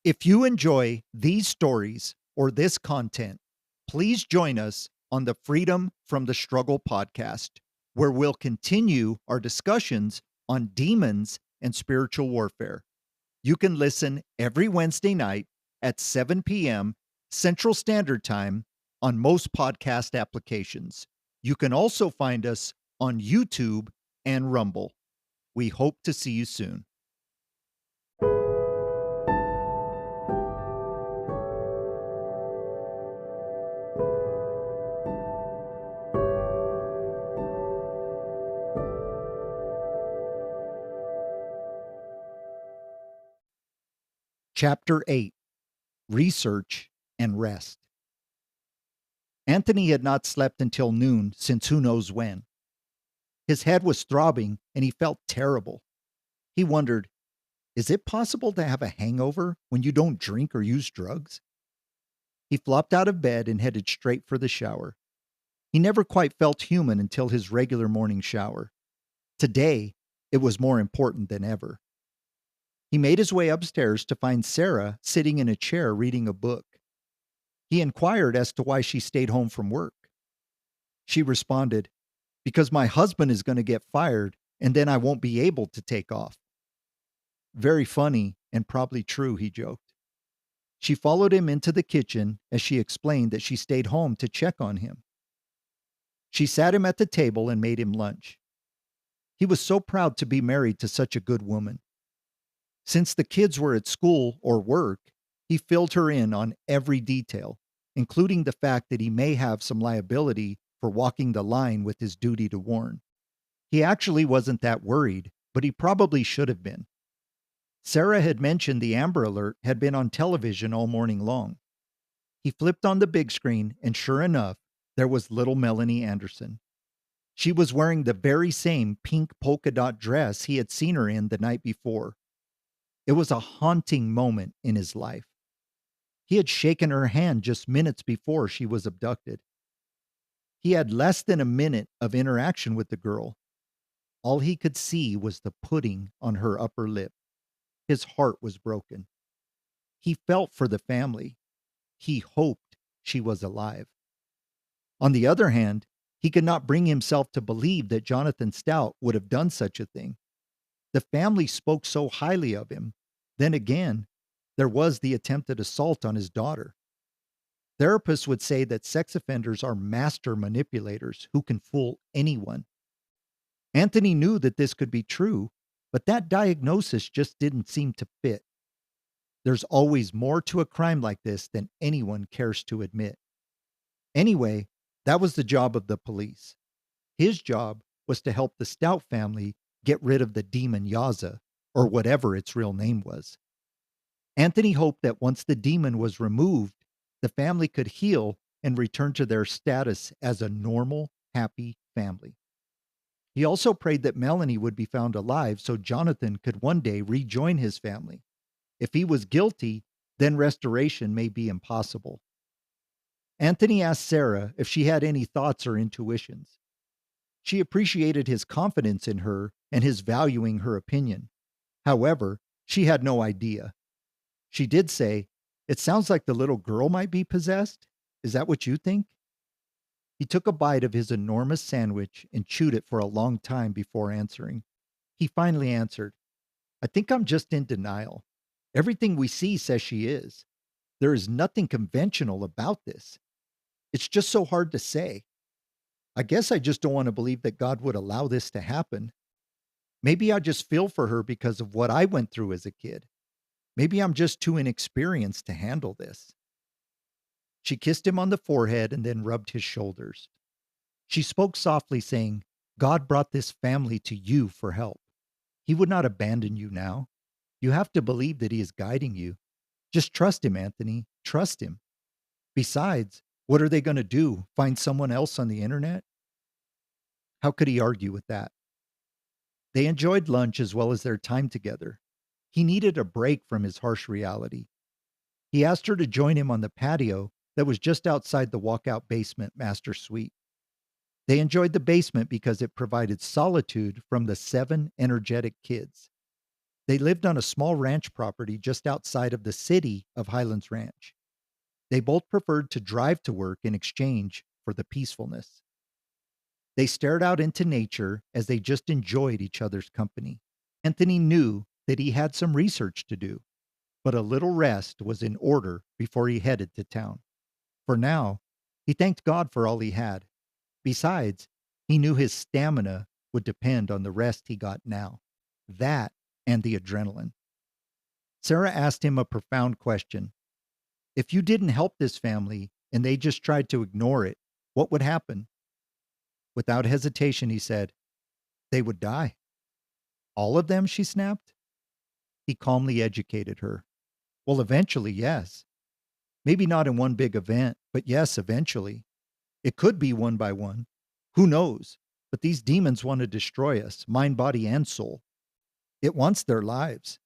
If you enjoy these stories or this content, please join us on the Freedom from the Struggle podcast, where we'll continue our discussions on demons and spiritual warfare. You can listen every Wednesday night at 7 p.m. Central Standard Time on most podcast applications. You can also find us on YouTube and Rumble. We hope to see you soon. Chapter 8: Research and Rest. Anthony had not slept until noon since who knows when. His head was throbbing and he felt terrible. He wondered, is it possible to have a hangover when you don't drink or use drugs? He flopped out of bed and headed straight for the shower. He never quite felt human until his regular morning shower. Today, it was more important than ever. He made his way upstairs to find Sarah sitting in a chair reading a book. He inquired as to why she stayed home from work. She responded, "Because my husband is going to get fired and then I won't be able to take off." Very funny and probably true, he joked. She followed him into the kitchen as she explained that she stayed home to check on him. She sat him at the table and made him lunch. He was so proud to be married to such a good woman. Since the kids were at school or work, he filled her in on every detail, including the fact that he may have some liability for walking the line with his duty to warn. He actually wasn't that worried, but he probably should have been. Sarah had mentioned the Amber Alert had been on television all morning long. He flipped on the big screen, and sure enough, there was little Melanie Anderson. She was wearing the very same pink polka dot dress he had seen her in the night before. It was a haunting moment in his life. He had shaken her hand just minutes before she was abducted. He had less than a minute of interaction with the girl. All he could see was the pudding on her upper lip. His heart was broken. He felt for the family. He hoped she was alive. On the other hand, he could not bring himself to believe that Jonathan Stout would have done such a thing. The family spoke so highly of him. Then again, there was the attempted assault on his daughter. Therapists would say that sex offenders are master manipulators who can fool anyone. Anthony knew that this could be true, but that diagnosis just didn't seem to fit. There's always more to a crime like this than anyone cares to admit. Anyway, that was the job of the police. His job was to help the Stout family get rid of the demon Yaza, or whatever its real name was. Anthony hoped that once the demon was removed, the family could heal and return to their status as a normal, happy family. He also prayed that Melanie would be found alive so Jonathan could one day rejoin his family. If he was guilty, then restoration may be impossible. Anthony asked Sarah if she had any thoughts or intuitions. She appreciated his confidence in her and his valuing her opinion. However, she had no idea. She did say, "It sounds like the little girl might be possessed. Is that what you think?" He took a bite of his enormous sandwich and chewed it for a long time before answering. He finally answered, "I think I'm just in denial. Everything we see says she is. There is nothing conventional about this. It's just so hard to say. I guess I just don't want to believe that God would allow this to happen. Maybe I just feel for her because of what I went through as a kid. Maybe I'm just too inexperienced to handle this." She kissed him on the forehead and then rubbed his shoulders. She spoke softly, saying, "God brought this family to you for help. He would not abandon you now. You have to believe that he is guiding you. Just trust him, Anthony. Trust him. Besides, what are they going to do? Find someone else on the internet?" How could he argue with that? They enjoyed lunch as well as their time together. He needed a break from his harsh reality. He asked her to join him on the patio that was just outside the walkout basement master suite. They enjoyed the basement because it provided solitude from the 7 energetic kids. They lived on a small ranch property just outside of the city of Highlands Ranch. They both preferred to drive to work in exchange for the peacefulness. They stared out into nature as they just enjoyed each other's company. Anthony knew that he had some research to do, but a little rest was in order before he headed to town. For now, he thanked God for all he had. Besides, he knew his stamina would depend on the rest he got now. That and the adrenaline. Sarah asked him a profound question. If you didn't help this family and they just tried to ignore it, what would happen? Without hesitation, he said, they would die. All of them, she snapped. He calmly educated her. Well, eventually, yes. Maybe not in one big event, but yes, eventually. It could be one by one. Who knows? But these demons want to destroy us, mind, body, and soul. It wants their lives.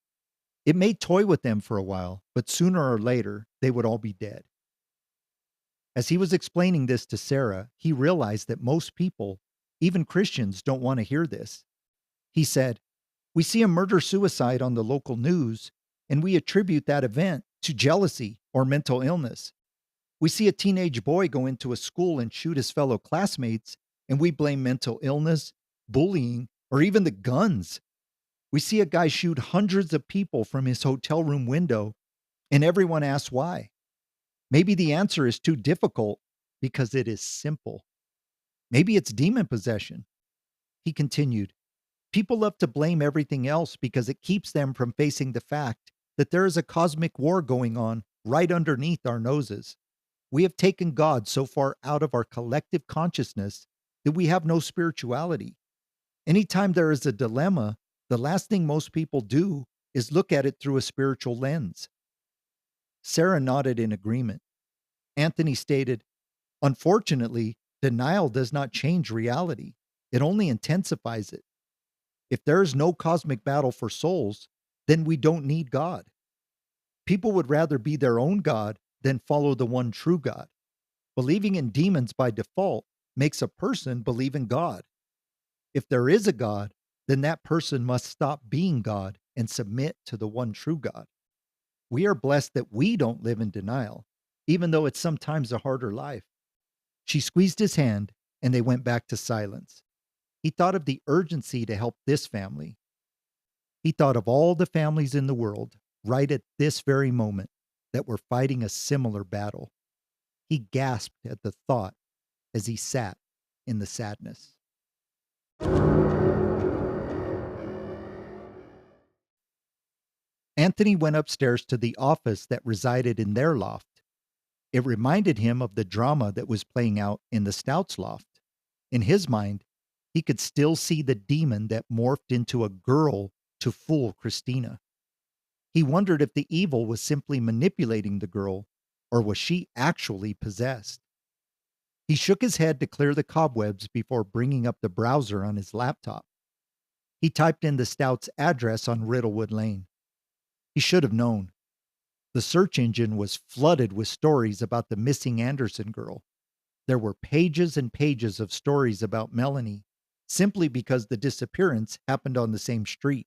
It may toy with them for a while, but sooner or later, they would all be dead. As he was explaining this to Sarah, he realized that most people, even Christians, don't want to hear this. He said, we see a murder suicide on the local news, and we attribute that event to jealousy or mental illness. We see a teenage boy go into a school and shoot his fellow classmates, and we blame mental illness, bullying, or even the guns. We see a guy shoot hundreds of people from his hotel room window, and everyone asks why. Maybe the answer is too difficult because it is simple. Maybe it's demon possession. He continued, people love to blame everything else because it keeps them from facing the fact that there is a cosmic war going on right underneath our noses. We have taken God so far out of our collective consciousness that we have no spirituality. Anytime there is a dilemma, the last thing most people do is look at it through a spiritual lens. Sarah nodded in agreement. Anthony stated, unfortunately, denial does not change reality. It only intensifies it. If there is no cosmic battle for souls, then we don't need God. People would rather be their own God than follow the one true God. Believing in demons by default makes a person believe in God. If there is a God, then that person must stop being God and submit to the one true God. We are blessed that we don't live in denial, even though it's sometimes a harder life. She squeezed his hand and they went back to silence. He thought of the urgency to help this family. He thought of all the families in the world right at this very moment that were fighting a similar battle. He gasped at the thought as he sat in the sadness. Anthony went upstairs to the office that resided in their loft. It reminded him of the drama that was playing out in the Stouts loft. In his mind, he could still see the demon that morphed into a girl to fool Christina. He wondered if the evil was simply manipulating the girl, or was she actually possessed? He shook his head to clear the cobwebs before bringing up the browser on his laptop. He typed in the Stout's address on Riddlewood Lane. He should have known. The search engine was flooded with stories about the missing Anderson girl. There were pages and pages of stories about Melanie, simply because the disappearance happened on the same street.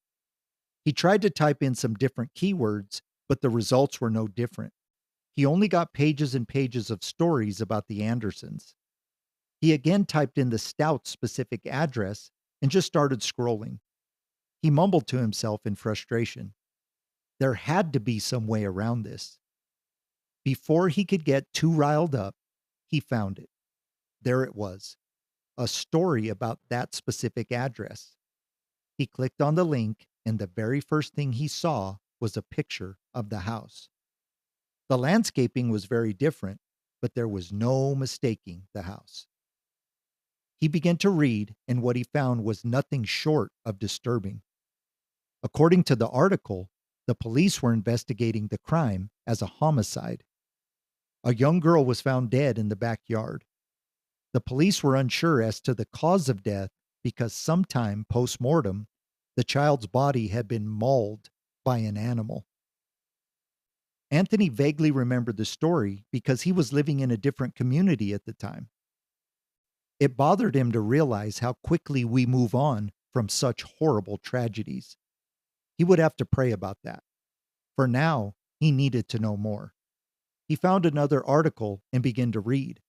He tried to type in some different keywords, but the results were no different. He only got pages and pages of stories about the Andersons. He again typed in the Stout specific address and just started scrolling. He mumbled to himself in frustration. There had to be some way around this. Before he could get too riled up, he found it. There it was, a story about that specific address. He clicked on the link, and the very first thing he saw was a picture of the house. The landscaping was very different, but there was no mistaking the house. He began to read, and what he found was nothing short of disturbing. According to the article, the police were investigating the crime as a homicide. A young girl was found dead in the backyard. The police were unsure as to the cause of death because sometime post-mortem, the child's body had been mauled by an animal. Anthony vaguely remembered the story because he was living in a different community at the time. It bothered him to realize how quickly we move on from such horrible tragedies. He would have to pray about that. For now, he needed to know more. He found another article and began to read.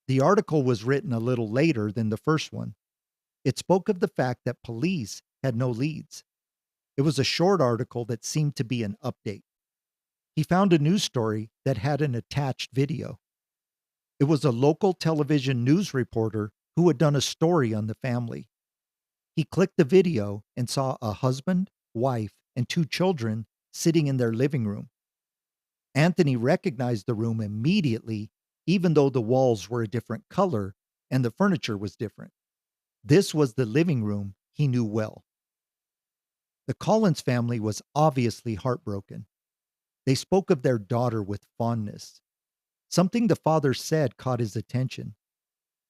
The article was written a little later than the first one. It spoke of the fact that police had no leads. It was a short article that seemed to be an update. He found a news story that had an attached video. It was a local television news reporter who had done a story on the family. He clicked the video and saw a husband, wife, and two children sitting in their living room. Anthony recognized the room immediately, even though the walls were a different color and the furniture was different. This was the living room he knew well. The Collins family was obviously heartbroken. They spoke of their daughter with fondness. Something the father said caught his attention.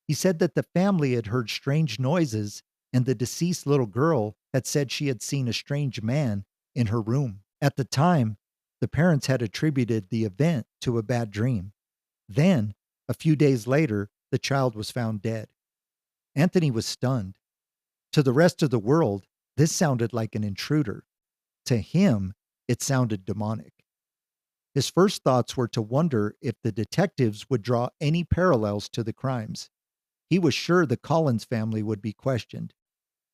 He said that the family had heard strange noises and the deceased little girl had said she had seen a strange man in her room. At the time, the parents had attributed the event to a bad dream. Then, a few days later, the child was found dead. Anthony was stunned. To the rest of the world, this sounded like an intruder. To him, it sounded demonic. His first thoughts were to wonder if the detectives would draw any parallels to the crimes. He was sure the Collins family would be questioned.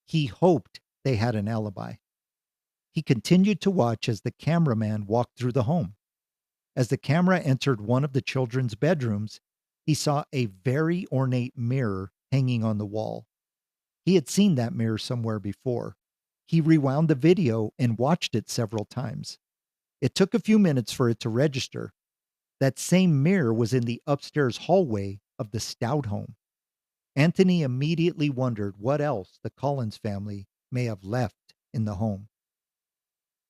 He hoped they had an alibi. He continued to watch as the cameraman walked through the home. As the camera entered one of the children's bedrooms, he saw a very ornate mirror hanging on the wall. He had seen that mirror somewhere before. He rewound the video and watched it several times. It took a few minutes for it to register. That same mirror was in the upstairs hallway of the Stout home. Anthony immediately wondered what else the Collins family may have left in the home.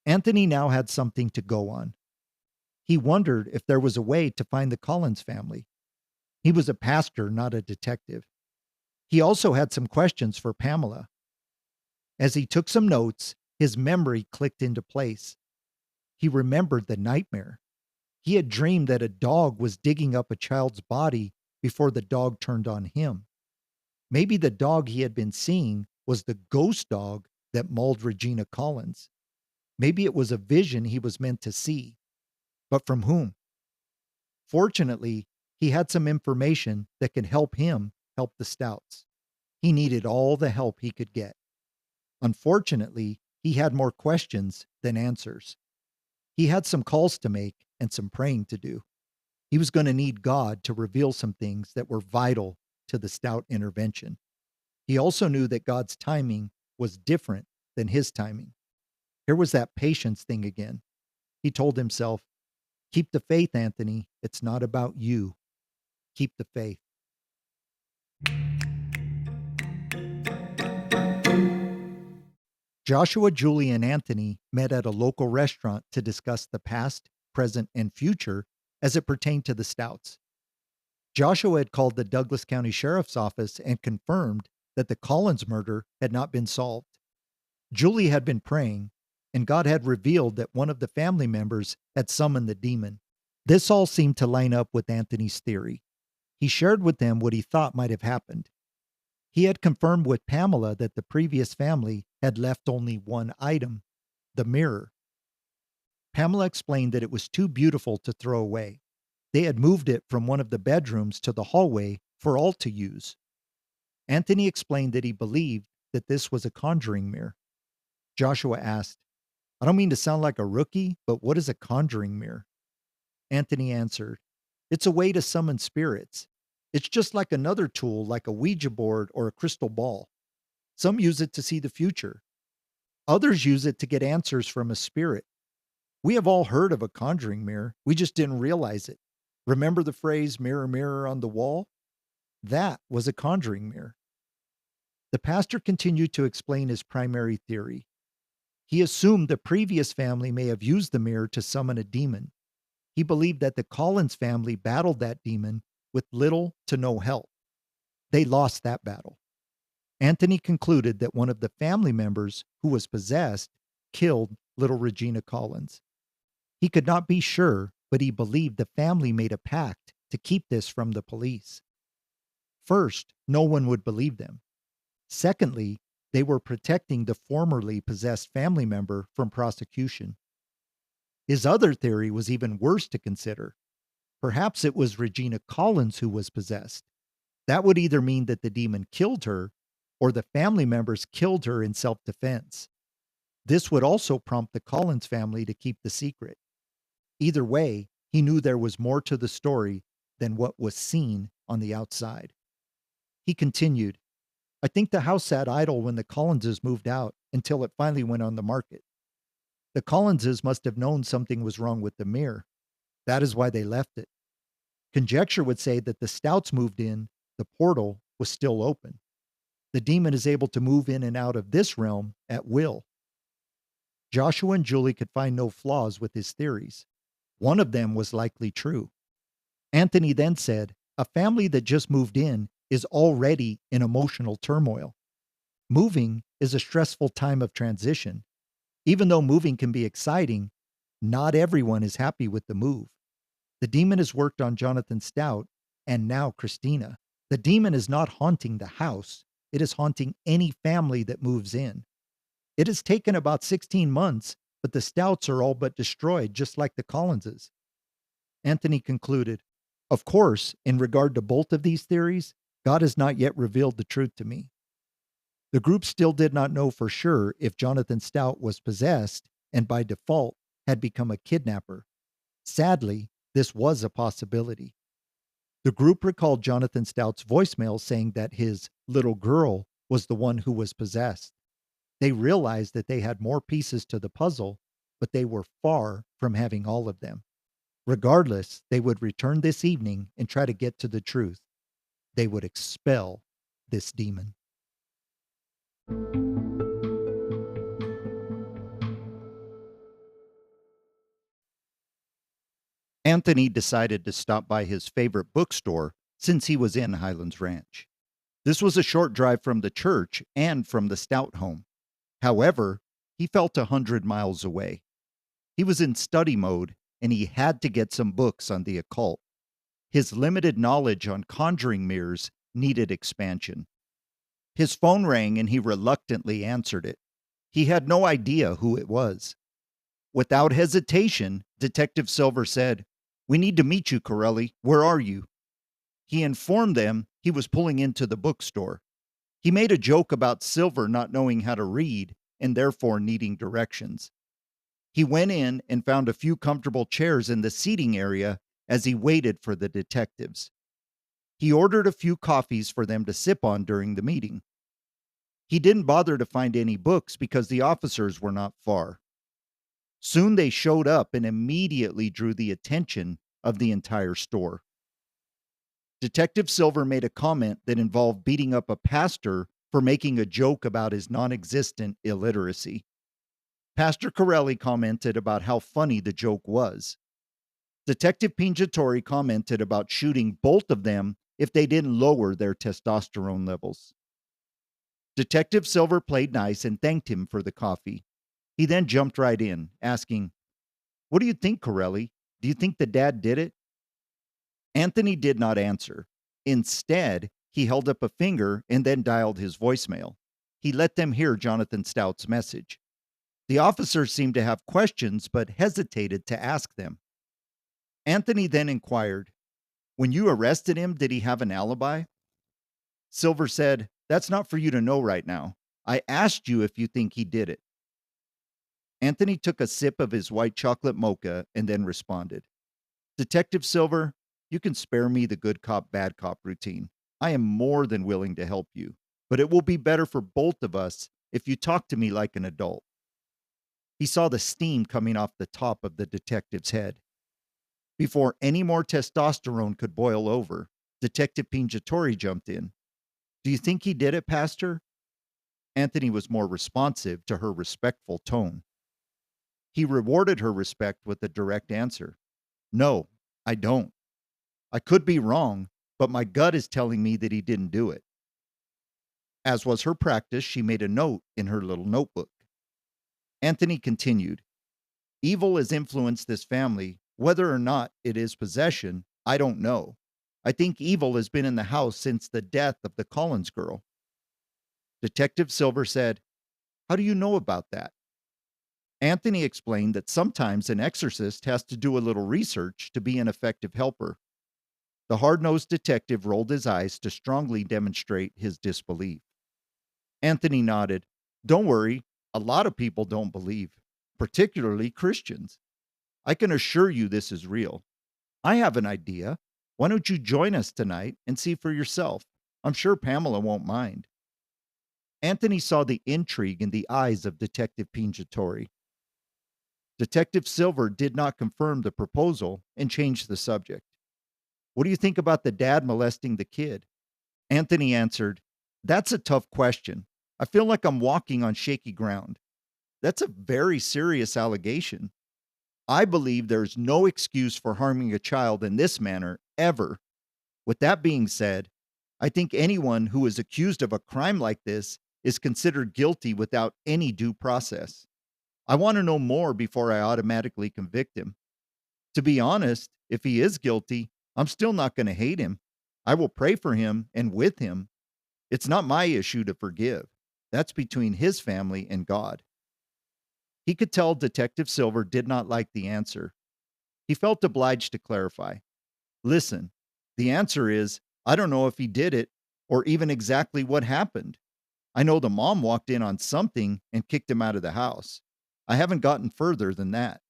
Anthony now had something to go on. He wondered if there was a way to find the Collins family. He was a pastor, not a detective. He also had some questions for Pamela. As he took some notes, his memory clicked into place. He remembered the nightmare. He had dreamed that a dog was digging up a child's body before the dog turned on him. Maybe the dog he had been seeing was the ghost dog that mauled Regina Collins. Maybe it was a vision he was meant to see. But from whom? Fortunately, he had some information that could help him help the Stouts. He needed all the help he could get. Unfortunately, he had more questions than answers. He had some calls to make and some praying to do. He was going to need God to reveal some things that were vital to the Stout intervention. He also knew that God's timing was different than his timing. Here was that patience thing again. He told himself, "Keep the faith, Anthony. It's not about you. Keep the faith." Joshua, Julie, and Anthony met at a local restaurant to discuss the past, present, and future as it pertained to the Stouts. Joshua had called the Douglas County Sheriff's Office and confirmed that the Collins murder had not been solved. Julie had been praying, and God had revealed that one of the family members had summoned the demon. This all seemed to line up with Anthony's theory. He shared with them what he thought might have happened. He had confirmed with Pamela that the previous family had left only one item, the mirror. Pamela explained that it was too beautiful to throw away. They had moved it from one of the bedrooms to the hallway for all to use. Anthony explained that he believed that this was a conjuring mirror. Joshua asked, "I don't mean to sound like a rookie, but what is a conjuring mirror?" Anthony answered, "It's a way to summon spirits. It's just like another tool, like a Ouija board or a crystal ball. Some use it to see the future. Others use it to get answers from a spirit. We have all heard of a conjuring mirror. We just didn't realize it. Remember the phrase, mirror, mirror on the wall? That was a conjuring mirror." The pastor continued to explain his primary theory. He assumed the previous family may have used the mirror to summon a demon. He believed that the Collins family battled that demon with little to no help. They lost that battle. Anthony concluded that one of the family members who was possessed killed little Regina Collins. He could not be sure, but he believed the family made a pact to keep this from the police. First, no one would believe them. Secondly, They were protecting the formerly possessed family member from prosecution. His other theory was even worse to consider. Perhaps it was Regina Collins who was possessed. That would either mean that the demon killed her or the family members killed her in self defense. This would also prompt the Collins family to keep the secret. Either way, he knew there was more to the story than what was seen on the outside. He continued, I think the house sat idle when the Collinses moved out until it finally went on the market. The Collinses must have known something was wrong with the mirror. That is why they left it. Conjecture would say that the Stouts moved in, the portal was still open. The demon is able to move in and out of this realm at will. Joshua and Julie could find no flaws with his theories. One of them was likely true. Anthony then said, a family that just moved in is already in emotional turmoil. Moving is a stressful time of transition. Even though moving can be exciting, not everyone is happy with the move. The demon has worked on Jonathan Stout and now Christina. The demon is not haunting the house, it is haunting any family that moves in. It has taken about 16 months, but the Stouts are all but destroyed, just like the Collinses. Anthony concluded, of course, in regard to both of these theories, God has not yet revealed the truth to me. The group still did not know for sure if Jonathan Stout was possessed and by default had become a kidnapper. Sadly, this was a possibility. The group recalled Jonathan Stout's voicemail saying that his little girl was the one who was possessed. They realized that they had more pieces to the puzzle, but they were far from having all of them. Regardless, they would return this evening and try to get to the truth. They would expel this demon. Anthony decided to stop by his favorite bookstore since he was in Highlands Ranch. This was a short drive from the church and from the Stout home. However, he felt 100 miles away. He was in study mode and he had to get some books on the occult. His limited knowledge on conjuring mirrors needed expansion. His phone rang and he reluctantly answered it. He had no idea who it was. Without hesitation, Detective Silver said, "We need to meet you, Corelli. Where are you?" He informed them he was pulling into the bookstore. He made a joke about Silver not knowing how to read and therefore needing directions. He went in and found a few comfortable chairs in the seating area as he waited for the detectives. He ordered a few coffees for them to sip on during the meeting. He didn't bother to find any books because the officers were not far. Soon they showed up and immediately drew the attention of the entire store. Detective Silver made a comment that involved beating up a pastor for making a joke about his non-existent illiteracy. Pastor Corelli commented about how funny the joke was. Detective Pinjatori commented about shooting both of them if they didn't lower their testosterone levels. Detective Silver played nice and thanked him for the coffee. He then jumped right in, asking, "What do you think, Corelli? Do you think the dad did it?" Anthony did not answer. Instead, he held up a finger and then dialed his voicemail. He let them hear Jonathan Stout's message. The officers seemed to have questions but hesitated to ask them. Anthony then inquired, "When you arrested him, did he have an alibi?" Silver said, "That's not for you to know right now. I asked you if you think he did it." Anthony took a sip of his white chocolate mocha and then responded, "Detective Silver, you can spare me the good cop, bad cop routine. I am more than willing to help you, but it will be better for both of us if you talk to me like an adult." He saw the steam coming off the top of the detective's head. Before any more testosterone could boil over, Detective Pinjatori jumped in. "Do you think he did it, Pastor?" Anthony was more responsive to her respectful tone. He rewarded her respect with a direct answer. "No, I don't. I could be wrong, but my gut is telling me that he didn't do it." As was her practice, she made a note in her little notebook. Anthony continued, "Evil has influenced this family. Whether or not it is possession, I don't know. I think evil has been in the house since the death of the Collins girl." Detective Silver said, "How do you know about that?" Anthony explained that sometimes an exorcist has to do a little research to be an effective helper. The hard nosed detective rolled his eyes to strongly demonstrate his disbelief. Anthony nodded. "Don't worry, a lot of people don't believe, particularly Christians. I can assure you this is real. I have an idea. Why don't you join us tonight and see for yourself? I'm sure Pamela won't mind." Anthony saw the intrigue in the eyes of Detective Pingatori. Detective Silver did not confirm the proposal and changed the subject. "What do you think about the dad molesting the kid?" Anthony answered, "That's a tough question. I feel like I'm walking on shaky ground. That's a very serious allegation. I believe there's no excuse for harming a child in this manner, ever. With that being said, I think anyone who is accused of a crime like this is considered guilty without any due process. I want to know more before I automatically convict him. To be honest, if he is guilty, I'm still not going to hate him. I will pray for him and with him. It's not my issue to forgive. That's between his family and God." He could tell Detective Silver did not like the answer. He felt obliged to clarify. "Listen, the answer is I don't know if he did it or even exactly what happened. I know the mom walked in on something and kicked him out of the house. I haven't gotten further than that.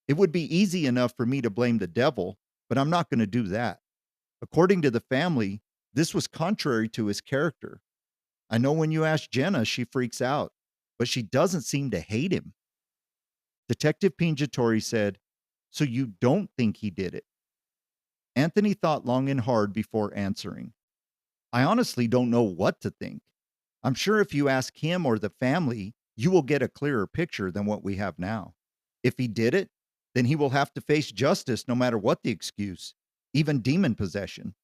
It would be easy enough for me to blame the devil, but I'm not going to do that. According to the family, this was contrary to his character. I know when you ask Jenna, she freaks out, but she doesn't seem to hate him." Detective Pingatori said, "So you don't think he did it?" Anthony thought long and hard before answering. "I honestly don't know what to think. I'm sure if you ask him or the family, you will get a clearer picture than what we have now. If he did it, then he will have to face justice no matter what the excuse, even demon possession."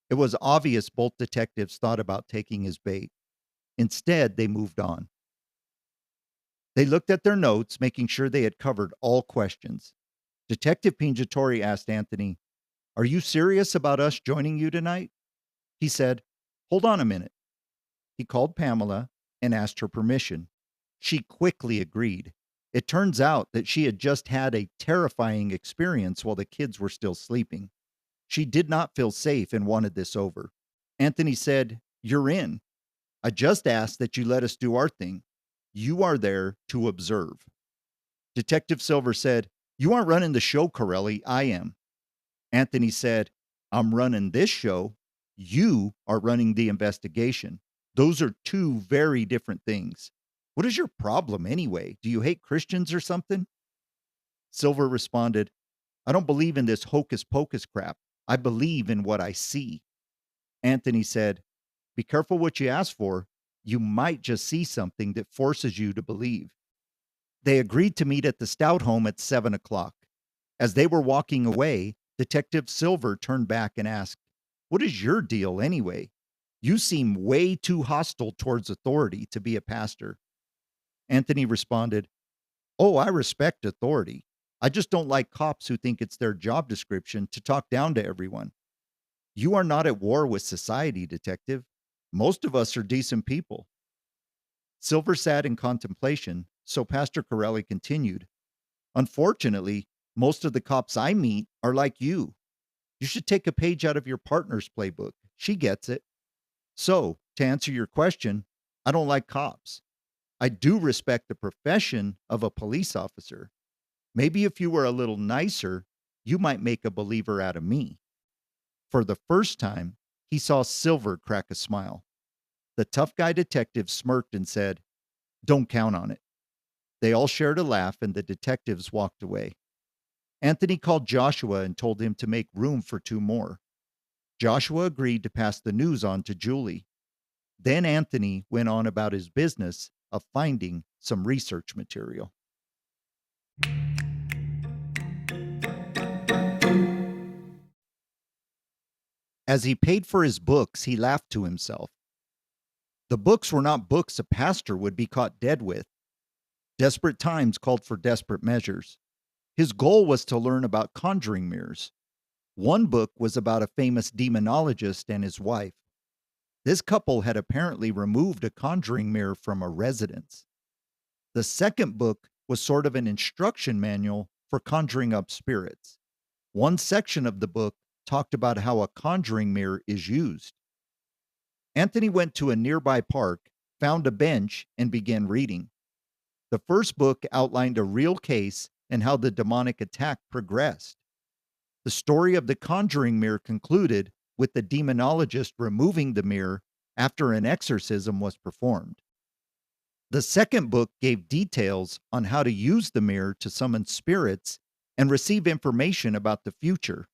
It was obvious both detectives thought about taking his bait. Instead, they moved on. They looked at their notes, making sure they had covered all questions. Detective Pingatori asked Anthony, "Are you serious about us joining you tonight?" He said, "Hold on a minute." He called Pamela and asked her permission. She quickly agreed. It turns out that she had just had a terrifying experience while the kids were still sleeping. She did not feel safe and wanted this over. Anthony said, "You're in. I just asked that you let us do our thing. You are there to observe." Detective Silver said, "You aren't running the show, Corelli. I am." Anthony said, "I'm running this show. You are running the investigation. Those are two very different things. What is your problem anyway? Do you hate Christians or something?" Silver responded, "I don't believe in this hocus pocus crap. I believe in what I see." Anthony said, "Be careful what you ask for. You might just see something that forces you to believe." They agreed to meet at the Stout home at 7 o'clock. As they were walking away, Detective Silver turned back and asked, "What is your deal anyway? You seem way too hostile towards authority to be a pastor." Anthony responded, "Oh, I respect authority. I just don't like cops who think it's their job description to talk down to everyone. You are not at war with society, detective. Most of us are decent people." Silver sat in contemplation, so Pastor Corelli continued, "Unfortunately, most of the cops I meet are like you. You should take a page out of your partner's playbook. She gets it. So, to answer your question, I don't like cops. I do respect the profession of a police officer. Maybe if you were a little nicer, you might make a believer out of me." For the first time, he saw Silver crack a smile. The tough guy detective smirked and said, "Don't count on it." They all shared a laugh and the detectives walked away. Anthony called Joshua and told him to make room for two more. Joshua agreed to pass the news on to Julie. Then Anthony went on about his business of finding some research material. As he paid for his books, he laughed to himself. The books were not books a pastor would be caught dead with. Desperate times called for desperate measures. His goal was to learn about conjuring mirrors. One book was about a famous demonologist and his wife. This couple had apparently removed a conjuring mirror from a residence. The second book was sort of an instruction manual for conjuring up spirits. One section of the book talked about how a conjuring mirror is used. Anthony went to a nearby park, found a bench, and began reading. The first book outlined a real case and how the demonic attack progressed. The story of the conjuring mirror concluded with the demonologist removing the mirror after an exorcism was performed. The second book gave details on how to use the mirror to summon spirits and receive information about the future.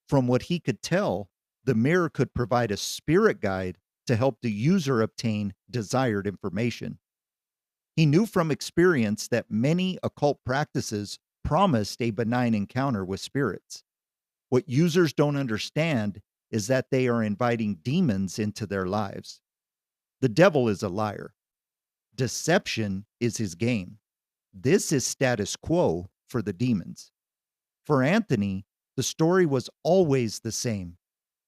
From what he could tell, the mirror could provide a spirit guide to help the user obtain desired information. He knew from experience that many occult practices promised a benign encounter with spirits. What users don't understand is that they are inviting demons into their lives. The devil is a liar. Deception is his game. This is status quo for the demons. For Anthony, the story was always the same.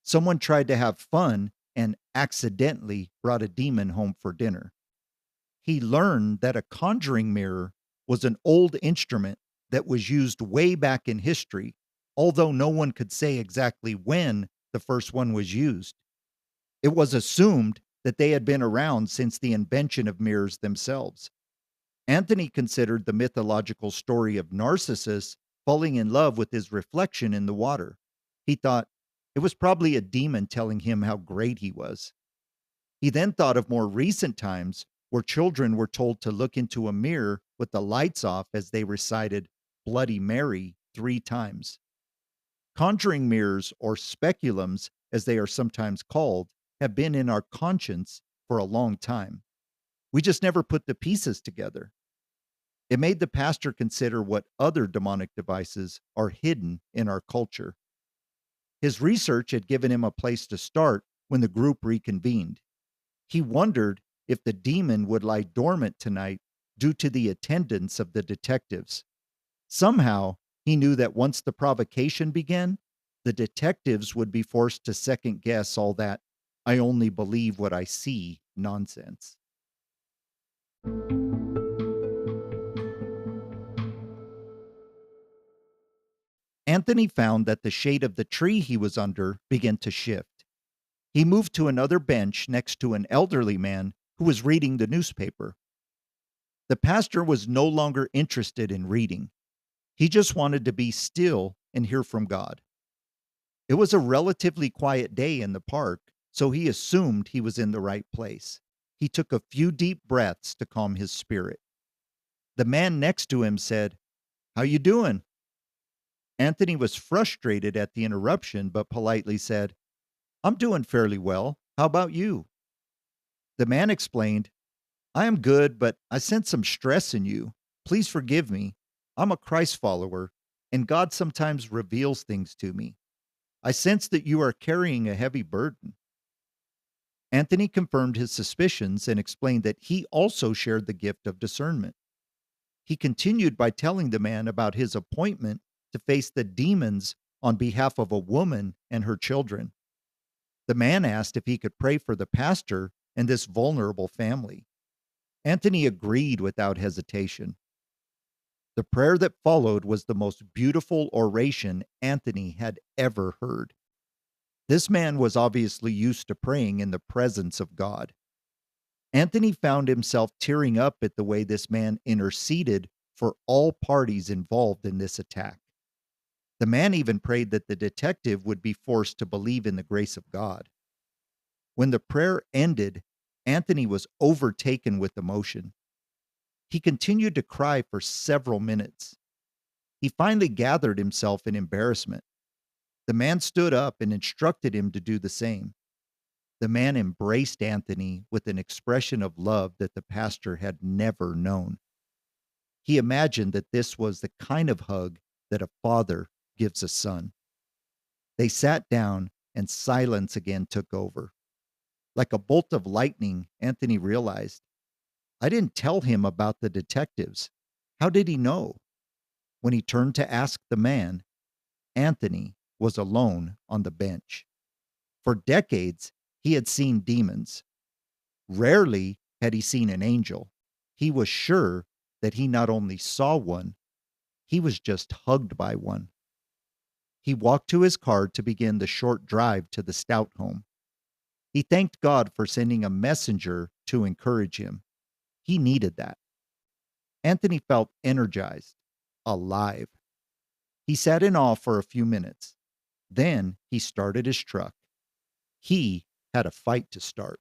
Someone tried to have fun and accidentally brought a demon home for dinner. He learned that a conjuring mirror was an old instrument that was used way back in history, although no one could say exactly when the first one was used. It was assumed that they had been around since the invention of mirrors themselves. Anthony considered the mythological story of Narcissus falling in love with his reflection in the water. He thought it was probably a demon telling him how great he was. He then thought of more recent times where children were told to look into a mirror with the lights off as they recited Bloody Mary 3 times. Conjuring mirrors, or speculums as they are sometimes called, have been in our conscience for a long time. We just never put the pieces together. It made the pastor consider what other demonic devices are hidden in our culture. His research had given him a place to start when the group reconvened. He wondered if the demon would lie dormant tonight due to the attendance of the detectives. Somehow, he knew that once the provocation began, the detectives would be forced to second guess all that "I only believe what I see" nonsense. Anthony found that the shade of the tree he was under began to shift. He moved to another bench next to an elderly man who was reading the newspaper. The pastor was no longer interested in reading. He just wanted to be still and hear from God. It was a relatively quiet day in the park, so he assumed he was in the right place. He took a few deep breaths to calm his spirit. The man next to him said, "How you doing?" Anthony was frustrated at the interruption, but politely said, "I'm doing fairly well. How about you?" The man explained, "I am good, but I sense some stress in you. Please forgive me. I'm a Christ follower, and God sometimes reveals things to me. I sense that you are carrying a heavy burden." Anthony confirmed his suspicions and explained that he also shared the gift of discernment. He continued by telling the man about his appointment to face the demons on behalf of a woman and her children. The man asked if he could pray for the pastor and this vulnerable family. Anthony agreed without hesitation. The prayer that followed was the most beautiful oration Anthony had ever heard. This man was obviously used to praying in the presence of God. Anthony found himself tearing up at the way this man interceded for all parties involved in this attack. The man even prayed that the detective would be forced to believe in the grace of God. When the prayer ended, Anthony was overtaken with emotion. He continued to cry for several minutes. He finally gathered himself in embarrassment. The man stood up and instructed him to do the same. The man embraced Anthony with an expression of love that the pastor had never known. He imagined that this was the kind of hug that a father gives a son. They sat down and silence again took over. Like a bolt of lightning, Anthony realized, I didn't tell him about the detectives. How did he know? When he turned to ask the man, Anthony was alone on the bench. For decades, He had seen demons. Rarely had he seen an angel. He was sure that he not only saw one, he was just hugged by one. He walked to his car to begin the short drive to the Stout home. He thanked God for sending a messenger to encourage him. He needed that. Anthony felt energized, alive. He sat in awe for a few minutes. Then he started his truck. He had a fight to start.